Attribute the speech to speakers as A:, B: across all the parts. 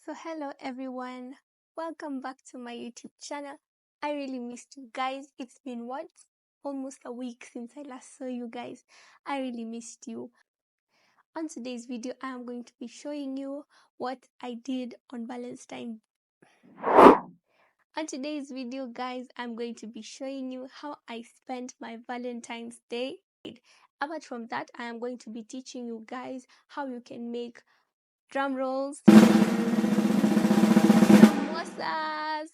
A: So hello everyone, welcome back to my YouTube channel. I really missed you guys. It's been almost a week since I last saw you guys. I really missed you. On today's video, I am going to be showing you what I did on Valentine. On today's video, guys, I'm going to be showing you how I spent my Valentine's Day. Apart from that, I am going to be teaching you guys how you can make drum rolls, samosas.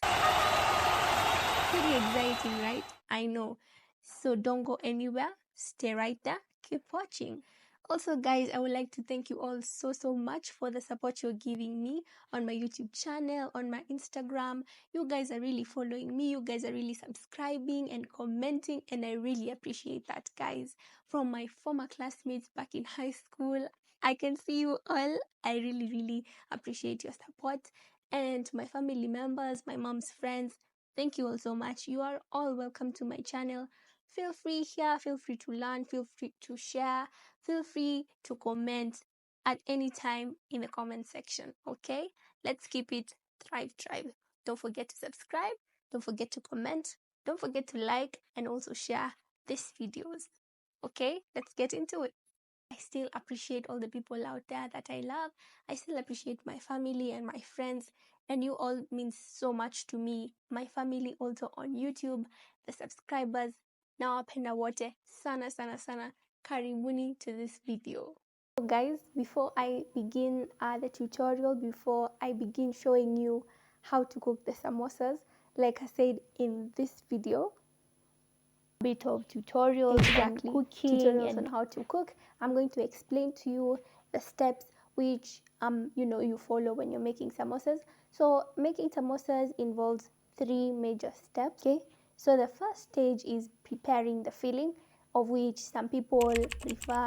A: Pretty exciting, right? I know. So don't go anywhere. Stay right there. Keep watching. Also, guys, I would like to thank you all so much for the support you're giving me on my YouTube channel, on my Instagram. You guys are really following me. You guys are really subscribing and commenting, and I really appreciate that, guys. From my former classmates back in high school, I can see you all. I really appreciate your support. And my family members, my mom's friends, thank you all so much. You are all welcome to my channel. Feel free here, feel free to learn, feel free to share, feel free to comment at any time in the comment section, okay? Let's keep it Thrive Tribe. Don't forget to subscribe, don't forget to comment, don't forget to like and also share these videos, okay? Let's get into it. I still appreciate all the people out there that I love. I still appreciate my family and my friends, and you all mean so much to me. My family also on YouTube, the subscribers, nawapenda wote sana. Karibuni to this video. So guys, before I begin the tutorial, before I begin showing you how to cook the samosas, like I said in this video, bit of tutorials on cooking, tutorials on how to cook. I'm going to explain to you the steps which you follow when you're making samosas. So making samosas involves 3 major steps. Okay, so the first stage is preparing the filling, of which some people prefer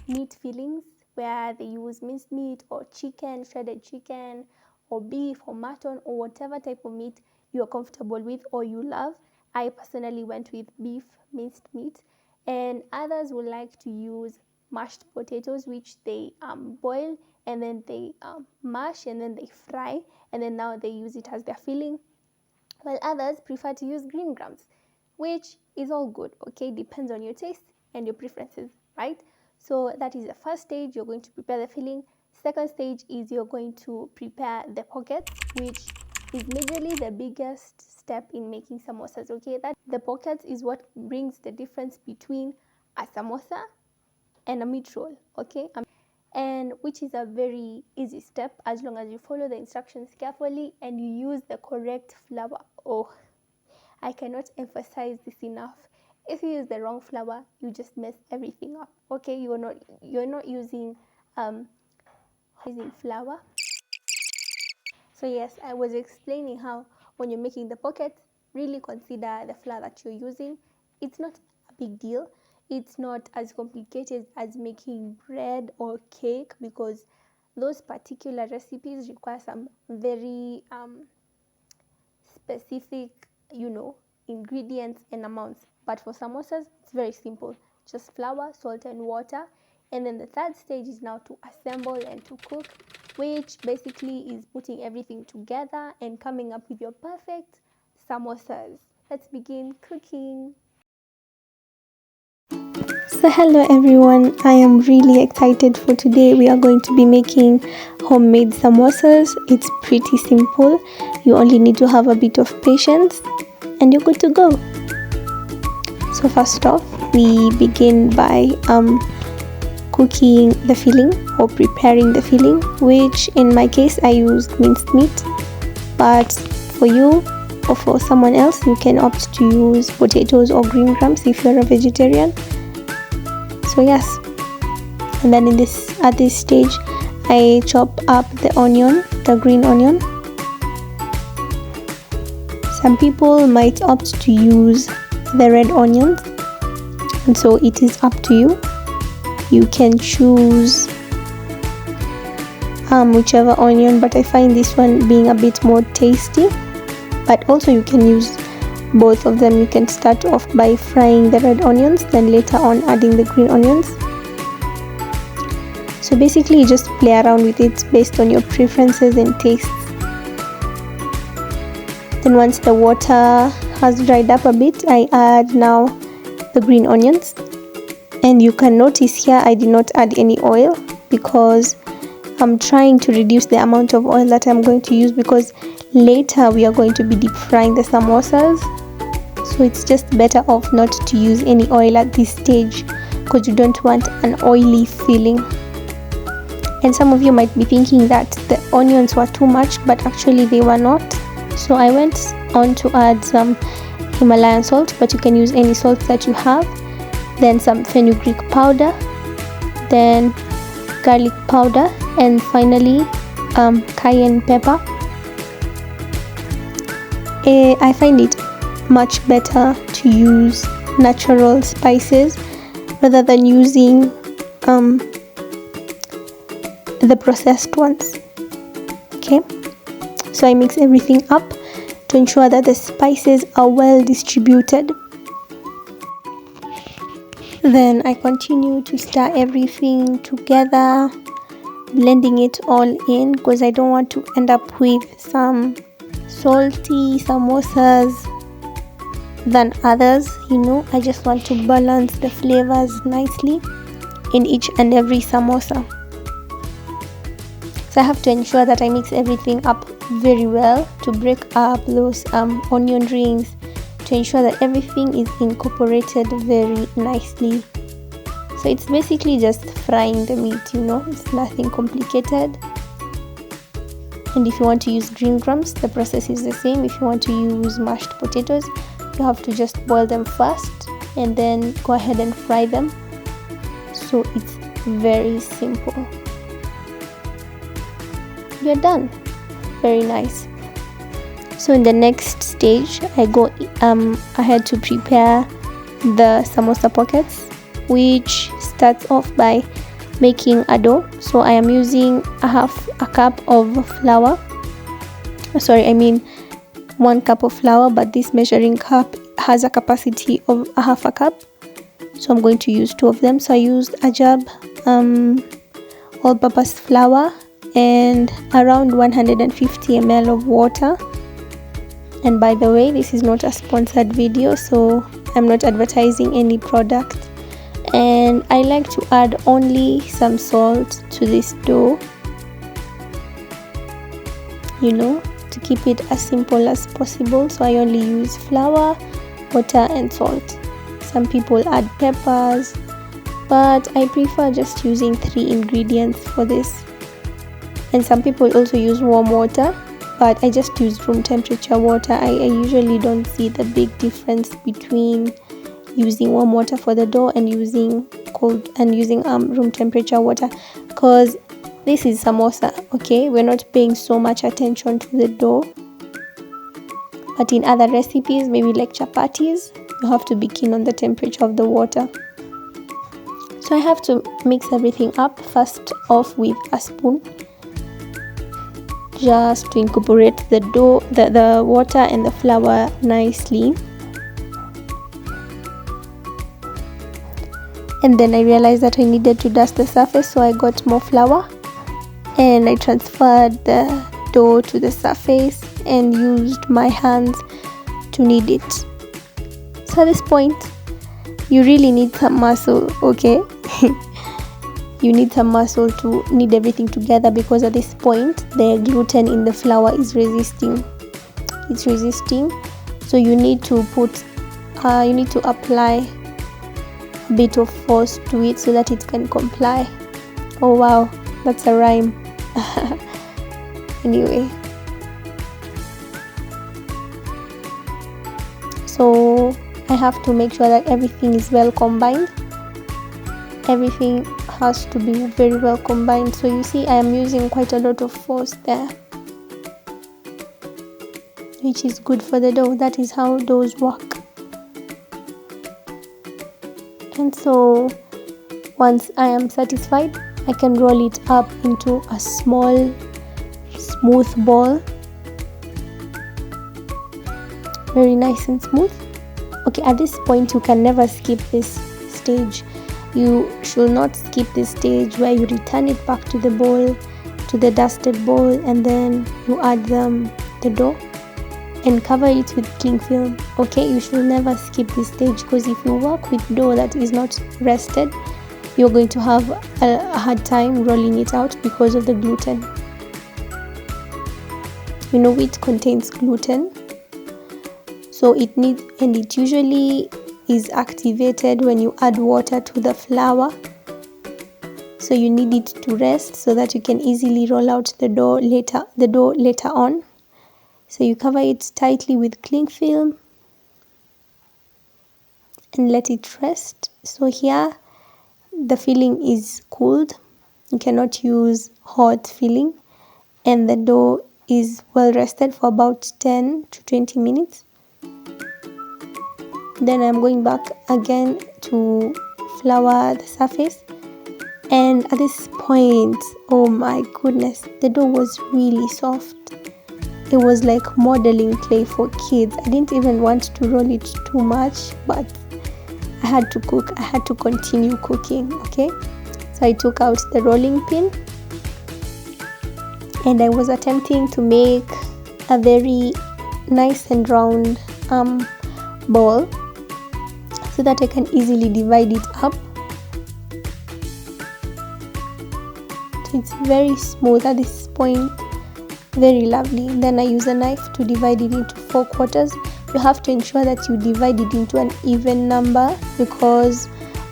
A: meat fillings, where they use minced meat or chicken, shredded chicken, or beef or mutton, or whatever type of meat you're comfortable with or you love. I personally went with beef minced meat, and others would like to use mashed potatoes, which they boil and then they mash and then they fry, and then now they use it as their filling, while others prefer to use green grams, which is all good, okay? Depends on your taste and your preferences, right? So that is the first stage. You're going to prepare the filling. Second stage is you're going to prepare the pockets, which is majorly the biggest step in making samosas, okay? That the pockets is what brings the difference between a samosa and a meat roll, okay? And which is a very easy step as long as you follow the instructions carefully and you use the correct flour. Oh, I cannot emphasize this enough. If you use the wrong flour, you just mess everything up, okay? You're not using flour. So yes, I was explaining how when you're making the pockets, really consider the flour that you're using. It's not a big deal. It's not as complicated as making bread or cake, because those particular recipes require some very specific, ingredients and amounts. But for samosas, it's very simple. Just flour, salt and water. And then the third stage is now to assemble and to cook, which basically is putting everything together and coming up with your perfect samosas. Let's begin cooking. So hello everyone, I am really excited for today. We are going to be making homemade samosas. It's pretty simple. You only need to have a bit of patience and you're good to go. So first off, we begin by cooking the filling or preparing the filling, which in my case I used minced meat, but for you or for someone else you can opt to use potatoes or green grams if you're a vegetarian. So yes, and then at this stage I chop up the onion, the green onion. Some people might opt to use the red onions, and so it is up to you. You can choose whichever onion, but I find this one being a bit more tasty. But also you can use both of them. You can start off by frying the red onions, then later on adding the green onions. So basically you just play around with it based on your preferences and tastes. Then once the water has dried up a bit, I add now the green onions. And you can notice here I did not add any oil because I'm trying to reduce the amount of oil that I'm going to use, because later we are going to be deep frying the samosas. So it's just better off not to use any oil at this stage, because you don't want an oily feeling. And some of you might be thinking that the onions were too much, but actually they were not. So I went on to add some Himalayan salt, but you can use any salt that you have. Then some fenugreek powder, then garlic powder, and finally cayenne pepper. I find it much better to use natural spices rather than using the processed ones. Okay, so I mix everything up to ensure that the spices are well distributed. Then I continue to stir everything together, blending it all in, because I don't want to end up with some salty samosas than others. I just want to balance the flavors nicely in each and every samosa. So I have to ensure that I mix everything up very well to break up those onion rings, to ensure that everything is incorporated very nicely. So it's basically just frying the meat, it's nothing complicated. And if you want to use green grams, the process is the same. If you want to use mashed potatoes, you have to just boil them first and then go ahead and fry them. So it's very simple. You're done. Very nice. So in the next stage, I go ahead to prepare the samosa pockets, which starts off by making a dough. So I am using a cup of flour. 1 cup of flour, but this measuring cup has a capacity of a half a cup. So I'm going to use 2 of them. So I used a jab all-purpose flour and around 150 ml of water. And by the way, this is not a sponsored video, so I'm not advertising any product. And I like to add only some salt to this dough, to keep it as simple as possible. So I only use flour, water and salt. Some people add peppers, but I prefer just using 3 ingredients for this. And some people also use warm water, but I just use room temperature water. I usually don't see the big difference between using warm water for the dough and using room temperature water, because this is samosa. Okay, we're not paying so much attention to the dough, but in other recipes, maybe like chapatis, you have to be keen on the temperature of the water. So I have to mix everything up first off with a spoon, just to incorporate the dough, the water and the flour nicely. And then I realized that I needed to dust the surface, so I got more flour and I transferred the dough to the surface and used my hands to knead it. So at this point, you really need some muscle, okay? You need some muscle to knead everything together, because at this point the gluten in the flour is resisting. It's resisting, so you need to apply a bit of force to it so that it can comply. Oh wow, that's a rhyme. Anyway, so I have to make sure that everything is well combined. Everything has to be very well combined. So you see, I am using quite a lot of force there, which is good for the dough. That is how doughs work. And so once I am satisfied, I can roll it up into a small smooth ball, very nice and smooth. Okay, at this point you can never skip this stage. You should not skip this stage where you return it back to the bowl, to the dusted bowl, and then you add the dough and cover it with cling film. Okay, you should never skip this stage, because if you work with dough that is not rested, you're going to have a hard time rolling it out because of the gluten. You know, wheat contains gluten, so it usually is activated when you add water to the flour. So you need it to rest so that you can easily roll out the dough later on. So you cover it tightly with cling film and let it rest. So here the filling is cooled. You cannot use hot filling, and the dough is well rested for about 10 to 20 minutes. Then I'm going back again to flour the surface, and at this point, oh my goodness, the dough was really soft. It was like modeling clay for kids. I didn't even want to roll it too much, but I had to cook. I had to continue cooking. Okay, so I took out the rolling pin and I was attempting to make a very nice and round ball so that I can easily divide it up. So it's very smooth at this point, very lovely. Then I use a knife to divide it into 4 quarters. You have to ensure that you divide it into an even number because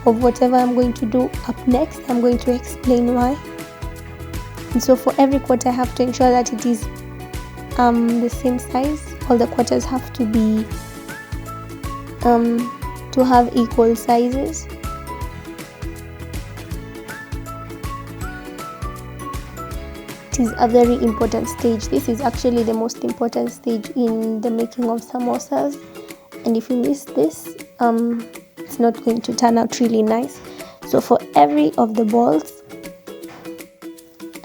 A: of whatever I'm going to do up next. I'm going to explain why. And so for every quarter I have to ensure that it is the same size. All the quarters have to be to have equal sizes. It is a very important stage. This is actually the most important stage in the making of samosas, and if you miss this, it's not going to turn out really nice. So for every of the balls,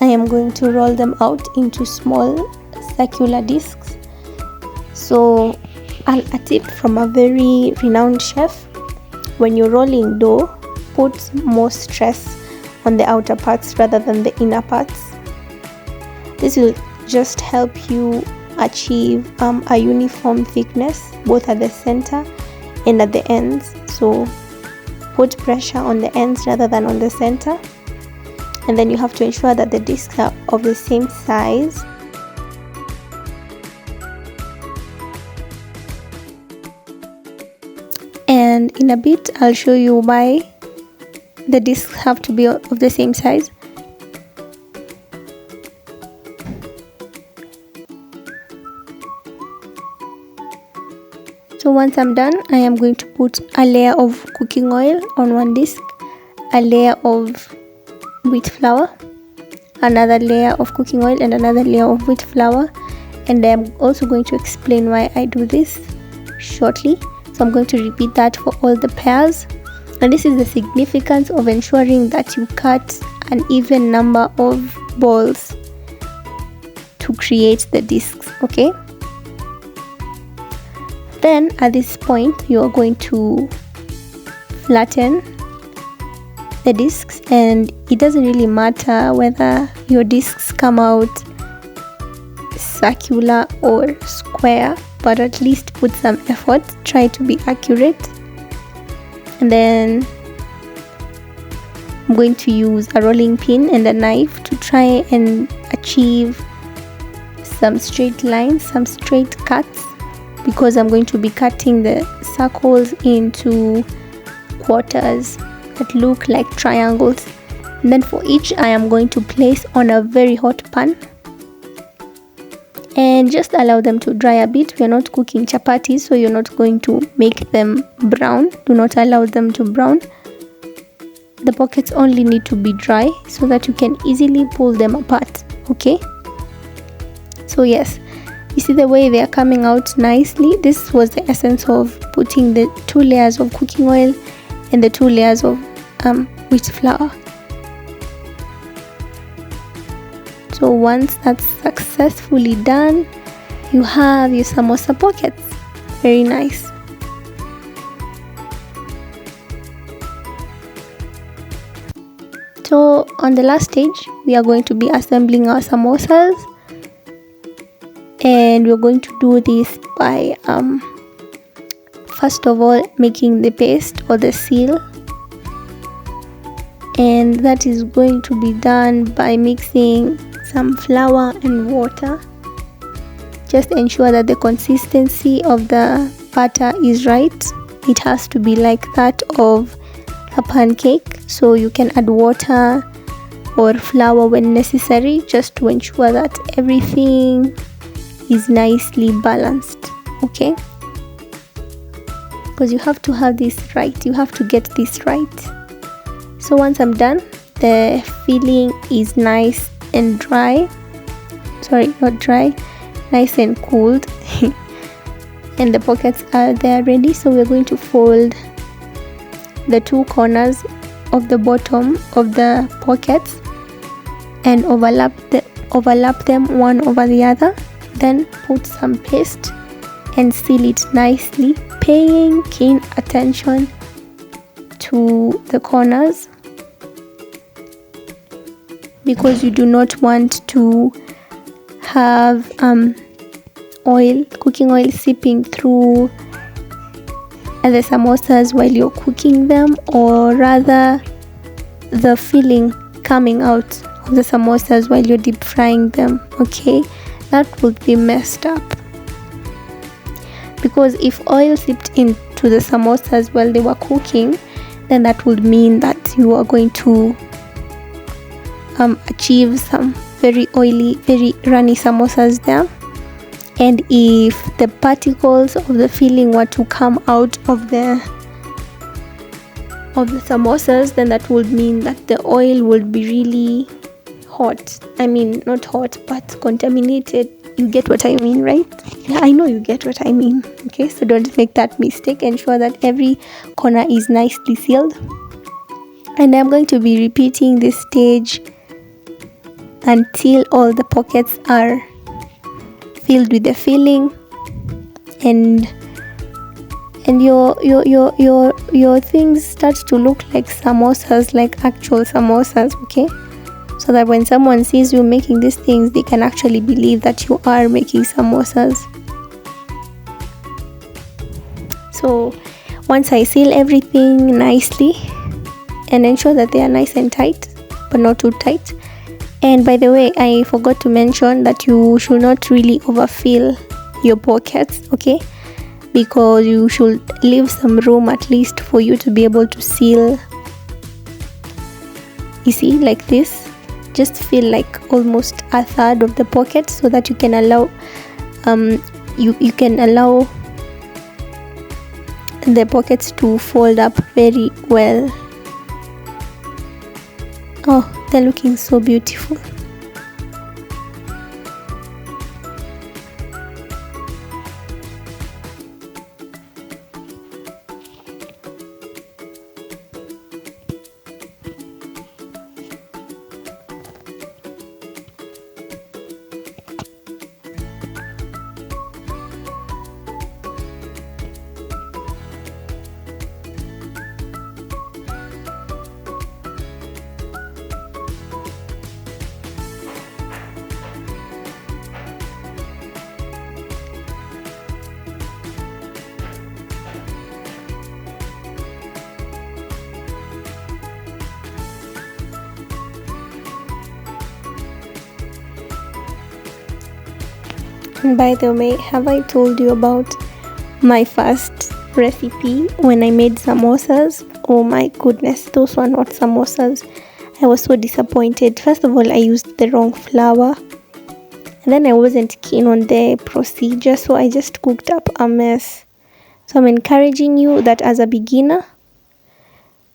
A: I am going to roll them out into small circular discs. So a tip from a very renowned chef: when you're rolling dough, put more stress on the outer parts rather than the inner parts. This will just help you achieve a uniform thickness both at the center and at the ends. So put pressure on the ends rather than on the center, and then you have to ensure that the discs are of the same size. And in a bit I'll show you why the discs have to be of the same size. So once I'm done, I am going to put a layer of cooking oil on one disc, a layer of wheat flour, another layer of cooking oil, and another layer of wheat flour. And I'm also going to explain why I do this shortly. So I'm going to repeat that for all the pairs. And this is the significance of ensuring that you cut an even number of balls to create the discs, okay? Then at this point you are going to flatten the discs, and it doesn't really matter whether your discs come out circular or square, but at least put some effort, try to be accurate. And then I'm going to use a rolling pin and a knife to try and achieve some straight lines, some straight cuts, because I'm going to be cutting the circles into quarters that look like triangles. And then for each, I am going to place on a very hot pan and just allow them to dry a bit. We are not cooking chapatis, so you're not going to make them brown. Do not allow them to brown. The pockets only need to be dry so that you can easily pull them apart, okay? So yes, you see the way they are coming out nicely. This was the essence of putting the 2 layers of cooking oil and the 2 layers of wheat flour. So once that's successfully done, you have your samosa pockets. Very nice. So on the last stage, we are going to be assembling our samosas, and we're going to do this by first of all making the paste or the seal, and that is going to be done by mixing some flour and water. Just ensure that the consistency of the batter is right. It has to be like that of a pancake, so you can add water or flour when necessary, just to ensure that everything is nicely balanced. Okay, because you have to have this right, you have to get this right. So once I'm done, the filling is nice and dry, sorry, not dry, nice and cooled and the pockets are there ready. So we're going to fold the two corners of the bottom of the pockets and overlap them one over the other, then put some paste and seal it nicely, paying keen attention to the corners, because you do not want to have cooking oil seeping through the samosas while you're cooking them, or rather the filling coming out of the samosas while you're deep frying them. Okay, that would be messed up, because if oil seeped into the samosas while they were cooking, then that would mean that you are going to achieve some very oily, very runny samosas there. And if the particles of the filling were to come out of the samosas, then that would mean that the oil would be really hot. I mean, not hot, but contaminated. You get what I mean, right? Yeah, I know you get what I mean. Okay, so don't make that mistake. Ensure that every corner is nicely sealed. And I'm going to be repeating this stage until all the pockets are filled with the filling, and your things start to look like samosas, like actual samosas. Okay, so that when someone sees you making these things, they can actually believe that you are making samosas. So once I seal everything nicely and ensure that they are nice and tight, but not too tight. And by the way, I forgot to mention that you should not really overfill your pockets, okay? Because you should leave some room at least for you to be able to seal. You see, like this. Just fill like almost a third of the pocket, so that you can allow you can allow the pockets to fold up very well. Oh, they're looking so beautiful. And by the way, have I told you about my first recipe when I made samosas? Oh my goodness, those were not samosas. I was so disappointed. First of all, I used the wrong flour, and then I wasn't keen on the procedure, so I just cooked up a mess. So I'm encouraging you that as a beginner,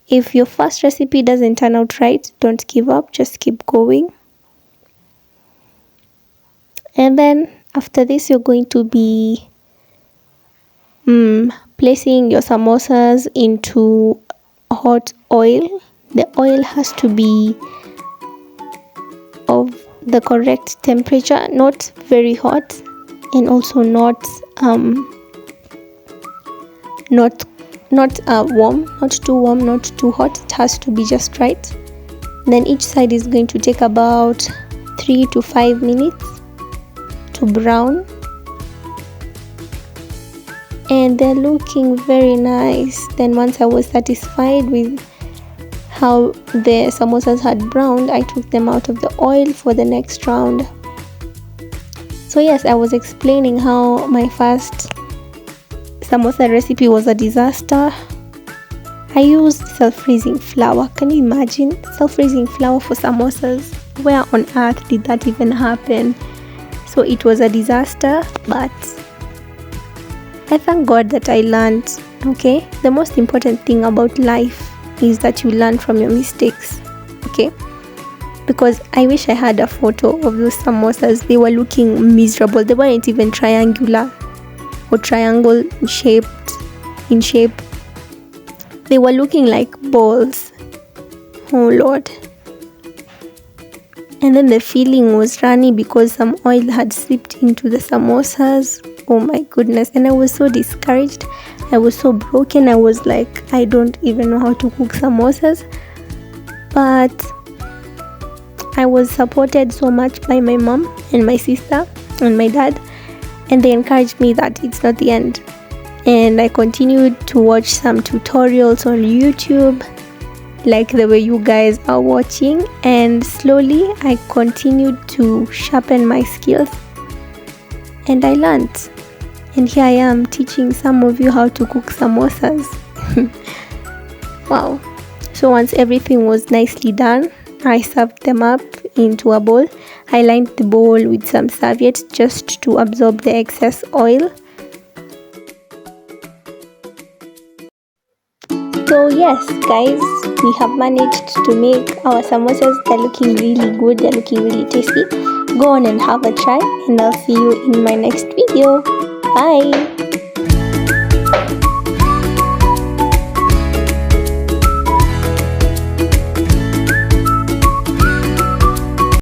A: if your first recipe doesn't turn out right, don't give up, just keep going. And then after this, you're going to be placing your samosas into hot oil. The oil has to be of the correct temperature, not very hot, and also not warm, not too warm, not too hot. It has to be just right. Then each side is going to take about 3 to 5 minutes to brown. And they're looking very nice. Then once I was satisfied with how the samosas had browned, I took them out of the oil for the next round. So yes, I was explaining how my first samosa recipe was a disaster. I used self-raising flour. Can you imagine? Self-raising flour for samosas? Where on earth did that even happen? So it was a disaster, but I thank God that I learned. Okay, the most important thing about life is that you learn from your mistakes. Okay, because I wish I had a photo of those samosas. They were looking miserable. They weren't even triangular or triangle shaped in shape. They were looking like balls. Oh Lord. And then the filling was runny because some oil had seeped into the samosas. Oh my goodness. And I was so discouraged. I was so broken. I was like, I don't even know how to cook samosas. But I was supported so much by my mom and my sister and my dad. And they encouraged me that it's not the end. And I continued to watch some tutorials on YouTube, like the way you guys are watching, and slowly I continued to sharpen my skills, and I learned. And here I am teaching some of you how to cook samosas. Wow. So once everything was nicely done, I served them up into a bowl. I lined the bowl with some serviettes just to absorb the excess oil. So yes guys, we have managed to make our samosas. They're looking really good, they're looking really tasty. Go on and have a try, and I'll see you in my next video. Bye.